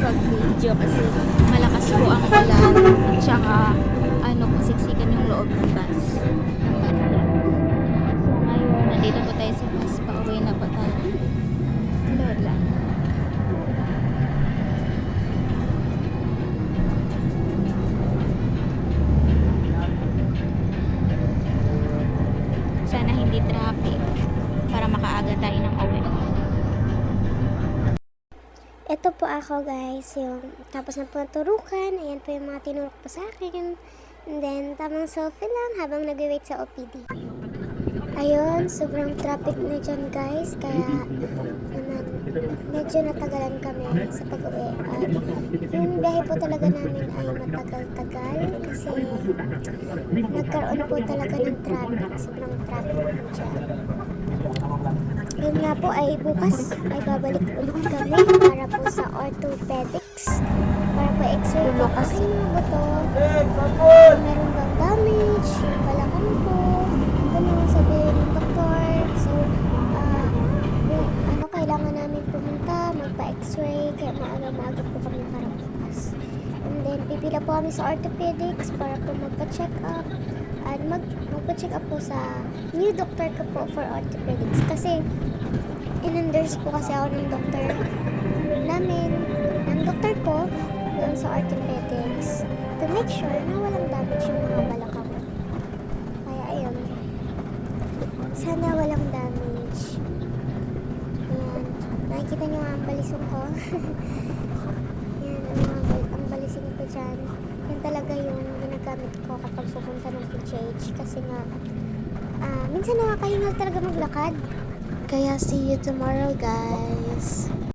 makapag-video kasi malakas po ang ulan. Tsaka ano po, siksikan yung loob ng bus. So ngayon, nandito po tayo sa bus. Pauwi na po tayo. Lola. Sana hindi traffic para makaaga tayo ng uwi. Ito po ako guys, yung tapos na po naturukan. Ayan po yung mga tinurok po sa akin. And then, tamang selfie lang habang nag-wait sa OPD. Ayun, sobrang traffic na dyan guys. Kaya, naman, medyo natagalan kami sa pag-uwi. At yung biyahe po talaga namin ay matagal-tagal. Kasi, nagkaroon po talaga ng traffic. Sobrang traffic po dyan. Yun nga po ay bukas ay babalik ulit kami para po sa orthopedics. Para po x-ray po ang inyong buto. Meron bang damage, yung balakang ko. Ganun sabihin ng doktor. So, kailangan namin pumunta, magpa-x-ray. Kaya maaga-maaga po kami para bukas. And then, pipila po kami sa orthopedics para po magpa-check up. At magpa-check up po sa new doctor ko po for orthopedics. Kasi, in-endorse po kasi ako ng doktor namin, ng doktor ko, doon sa orthopedics to make sure na walang damage yung mga balakang. Kaya, ayun. Sana walang damage. Ayan. Nakikita nyo nga ang balisong ko. Ayan, ang balisong ko dyan. Yan talaga yung ginagamit ko kapag pupunta ng PGH kasi nga minsan nakakahingal talaga maglakad. Kaya see you tomorrow guys.